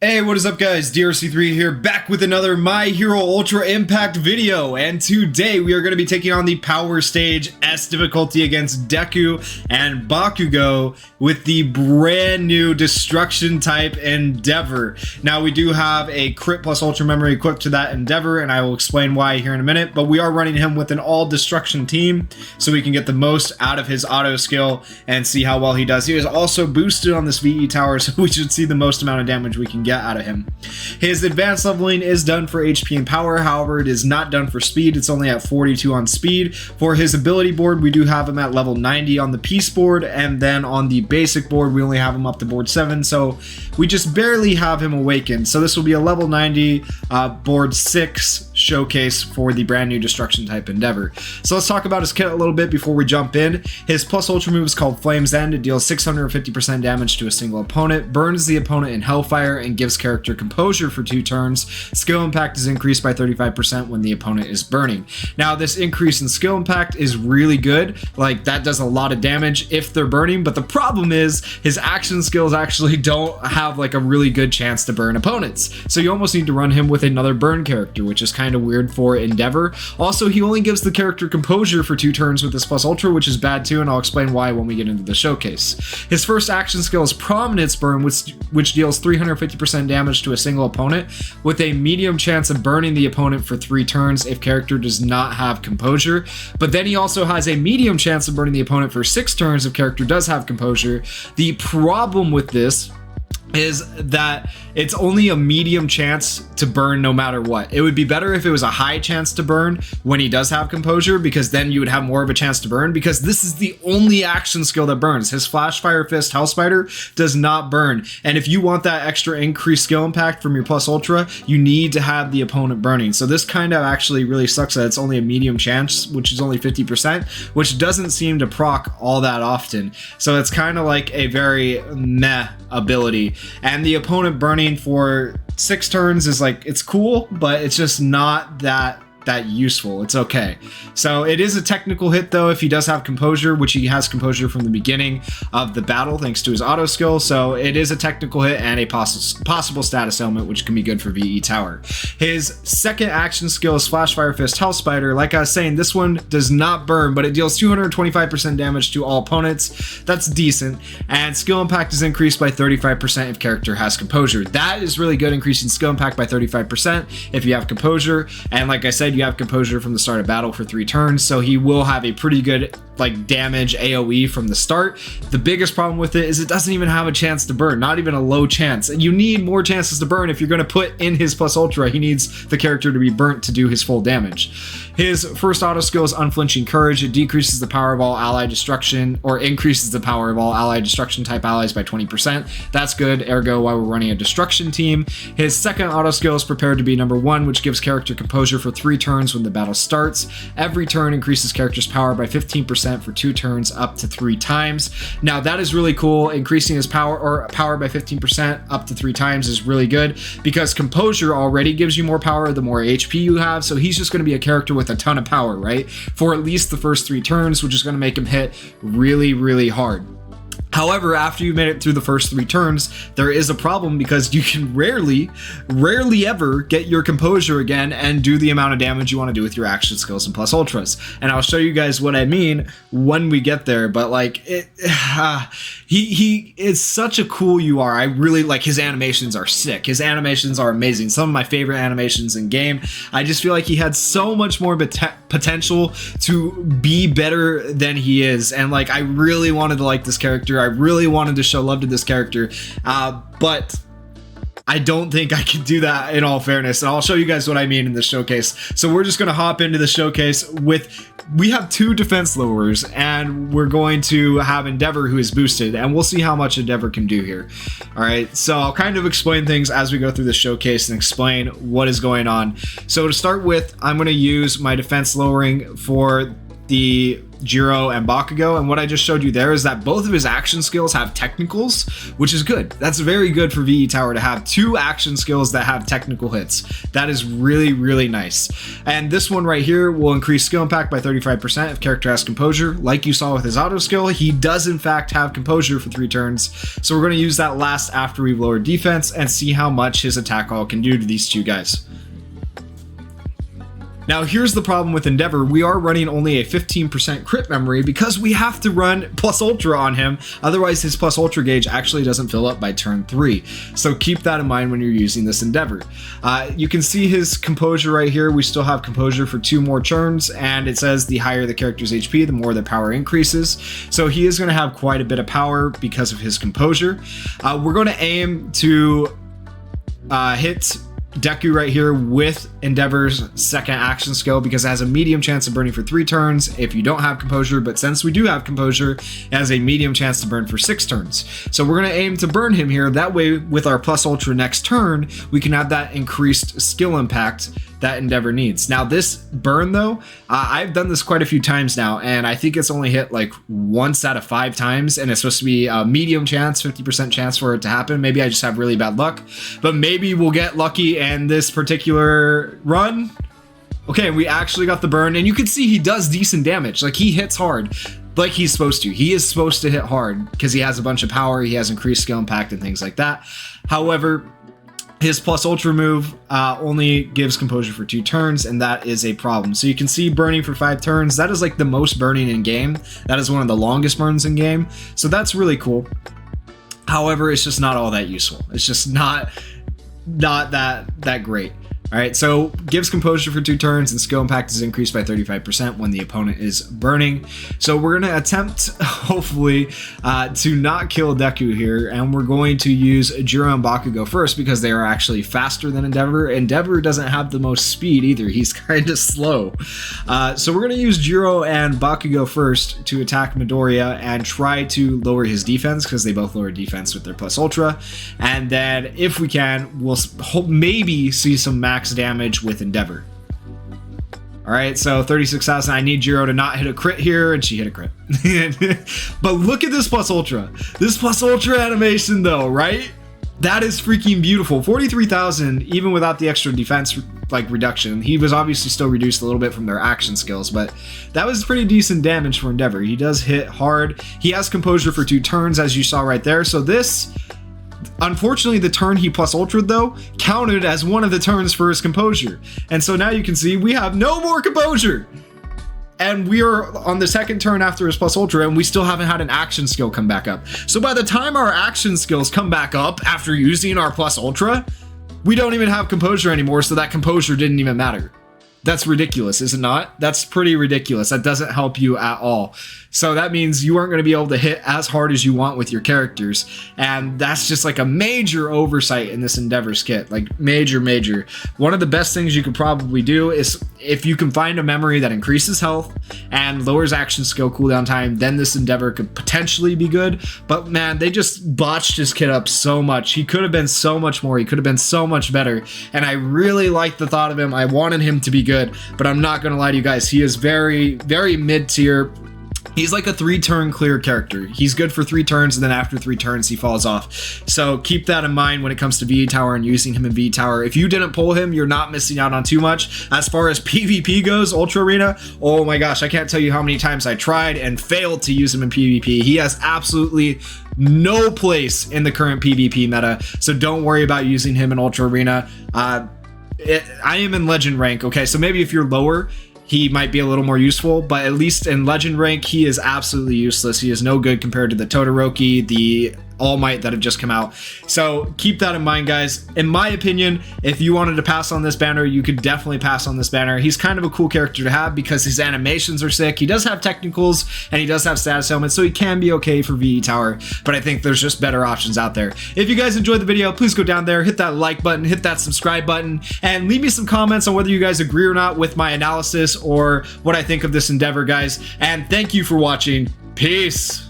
Hey, what is up guys? DRC3 here, back with another My Hero Ultra Impact video, and today we are going to be taking on the Power Stage S difficulty against Deku and Bakugo with the brand new Destruction type Endeavor. Now we do have a crit plus Ultra Memory equipped to that Endeavor, and I will explain why here in a minute, but we are running him with an all Destruction team so we can get the most out of his auto skill and see how well he does. He is also boosted on this VE tower, so we should see the most amount of damage we can get out of him. His advanced leveling is done for HP and power, however it is not done for speed. It's only at 42 on speed. For his ability board, we do have him at level 90 on the piece board, and then on the basic board we only have him up to board 7, so we just barely have him awakened. So this will be a level 90 board 6 showcase for the brand new Destruction type Endeavor. So let's talk about his kit a little bit before we jump in. His plus ultra move is called Flame's End. It deals 650% damage to a single opponent, burns the opponent in Hellfire, and gives character composure for 2 turns. Skill impact is increased by 35% when the opponent is burning. Now this increase in skill impact is really good, like that does a lot of damage if they're burning, but the problem is his action skills actually don't have like a really good chance to burn opponents, so you almost need to run him with another burn character, which is kind of weird for Endeavor. Also, he only gives the character composure for 2 turns with this plus ultra, which is bad too, and I'll explain why when we get into the showcase. His first action skill is Prominence Burn, which deals 350% damage to a single opponent with a medium chance of burning the opponent for 3 turns if character does not have composure. But then he also has a medium chance of burning the opponent for 6 turns if character does have composure. The problem with this is that it's only a medium chance to burn no matter what. It would be better if it was a high chance to burn when he does have composure, because then you would have more of a chance to burn, because this is the only action skill that burns. His Flash Fire Fist Hell Spider does not burn, and if you want that extra increased skill impact from your plus ultra, you need to have the opponent burning. So this kind of actually really sucks that it's only a medium chance, which is only 50%, which doesn't seem to proc all that often. So it's kind of like a very meh ability, and the opponent burning for 6 turns is like, it's cool, but it's just not that useful. It's okay. So it is a technical hit though if he does have composure, which he has composure from the beginning of the battle thanks to his auto skill. So it is a technical hit and a possible status ailment, which can be good for VE tower. His second action skill is Flash Fire Fist Hell Spider. Like I was saying, this one does not burn, but it deals 225% damage to all opponents. That's decent, and skill impact is increased by 35% if character has composure. That is really good, increasing skill impact by 35% if you have composure. And like I said, you have composure from the start of battle for 3 turns, so he will have a pretty good like damage AoE from the start. The biggest problem with it is it doesn't even have a chance to burn, not even a low chance. You need more chances to burn if you're going to put in his plus ultra. He needs the character to be burnt to do his full damage. His first auto skill is Unflinching Courage. It decreases the power of all ally destruction, or increases the power of all ally destruction type allies by 20%. That's good, ergo why we're running a destruction team. His second auto skill is Prepared to be number 1, which gives character composure for 3 turns when the battle starts. Every turn increases character's power by 15% for 2 turns up to 3 times. Now that is really cool. Increasing his power by 15% up to 3 times is really good, because composure already gives you more power the more HP you have, so he's just going to be a character with a ton of power, right, for at least the first 3 turns, which is going to make him hit really hard. However, after you made it through the first 3 turns, there is a problem, because you can rarely ever get your composure again and do the amount of damage you want to do with your action skills and plus ultras. And I'll show you guys what I mean when we get there, but like he is such a cool UR. I really like his animations are sick. His animations are amazing. Some of my favorite animations in game. I just feel like he had so much more potential to be better than he is, and like I really wanted to like this character. I really wanted to show love to this character, but I don't think I can do that in all fairness, and I'll show you guys what I mean in the showcase. So we're just going to hop into the showcase we have 2 defense lowerers, and we're going to have Endeavor, who is boosted, and we'll see how much Endeavor can do here. Alright, so I'll kind of explain things as we go through the showcase and explain what is going on. So to start with, I'm going to use my defense lowering for the Jiro and Bakugo, and what I just showed you there is that both of his action skills have technicals, which is good. That's very good for VE Tower to have 2 action skills that have technical hits. That is really, really nice. And this one right here will increase skill impact by 35% if character has composure. Like you saw with his auto skill, he does in fact have composure for 3 turns. So we're going to use that last after we've lowered defense and see how much his attack all can do to these 2 guys. Now here's the problem with Endeavor, we are running only a 15% crit memory because we have to run plus ultra on him, otherwise his plus ultra gauge actually doesn't fill up by turn 3. So keep that in mind when you're using this Endeavor. You can see his composure right here, we still have composure for 2 more turns, and it says the higher the character's HP, the more their power increases. So he is going to have quite a bit of power because of his composure. We're going to aim to hit Deku right here with Endeavor's second action skill because it has a medium chance of burning for 3 turns if you don't have composure, but since we do have composure, it has a medium chance to burn for 6 turns. So we're going to aim to burn him here. That way with our plus ultra next turn, we can have that increased skill impact that Endeavor needs. Now this burn though, I've done this quite a few times now, and I think it's only hit like once out of 5 times, and it's supposed to be a medium chance, 50% chance for it to happen. Maybe I just have really bad luck, but maybe we'll get lucky and this particular run. Okay, we actually got the burn, and you can see he does decent damage. Like, he hits hard like he's supposed to. He is supposed to hit hard because he has a bunch of power, he has increased skill impact and things like that. However, his plus ultra move only gives composure for 2 turns, and that is a problem. So you can see burning for 5 turns. That is like the most burning in game. That is one of the longest burns in game. So that's really cool. However, it's just not all that useful. It's just not that great. All right, so gives composure for 2 turns, and skill impact is increased by 35% when the opponent is burning. So we're going to attempt, hopefully, to not kill Deku here, and we're going to use Jiro and Bakugo first because they are actually faster than Endeavor. Endeavor doesn't have the most speed either. He's kind of slow. So we're going to use Jiro and Bakugo first to attack Midoriya and try to lower his defense because they both lower defense with their plus ultra. And then if we can, we'll maybe see some max damage with Endeavor. All right, so 36,000. I need Jiro to not hit a crit here, and she hit a crit. But look at this plus ultra. This plus ultra animation though, right? That is freaking beautiful. 43,000 even without the extra defense like reduction. He was obviously still reduced a little bit from their action skills, but that was pretty decent damage for Endeavor. He does hit hard. He has composure for 2 turns as you saw right there. So this, unfortunately, the turn he plus ultra'd though counted as one of the turns for his composure, and so now you can see we have no more composure, and we are on the second turn after his plus ultra, and we still haven't had an action skill come back up. So by the time our action skills come back up after using our plus ultra, we don't even have composure anymore, so that composure didn't even matter. That's ridiculous, is it not? That's pretty ridiculous. That doesn't help you at all. So that means you aren't going to be able to hit as hard as you want with your characters. And that's just like a major oversight in this Endeavor's kit. Like major. One of the best things you could probably do is if you can find a memory that increases health and lowers action skill cooldown time, then this Endeavor could potentially be good. But man, they just botched his kit up so much. He could have been so much more. He could have been so much better. And I really liked the thought of him. I wanted him to be good, but I'm not going to lie to you guys. He is very mid-tier. He's like a 3-turn clear character. He's good for 3 turns, and then after 3 turns, he falls off. So keep that in mind when it comes to VE Tower and using him in VE Tower. If you didn't pull him, you're not missing out on too much. As far as PvP goes, Ultra Arena, oh my gosh, I can't tell you how many times I tried and failed to use him in PvP. He has absolutely no place in the current PvP meta, so don't worry about using him in Ultra Arena. I am in Legend rank, okay, so maybe if you're lower, he might be a little more useful, but at least in Legend rank, he is absolutely useless. He is no good compared to the Todoroki, the All Might that have just come out. So keep that in mind, guys. In my opinion, if you wanted to pass on this banner, you could definitely pass on this banner. He's kind of a cool character to have because his animations are sick. He does have technicals and he does have status elements, so he can be okay for VE Tower, but I think there's just better options out there. If you guys enjoyed the video, please go down there, hit that like button, hit that subscribe button, and leave me some comments on whether you guys agree or not with my analysis or what I think of this Endeavor, guys. And thank you for watching. Peace.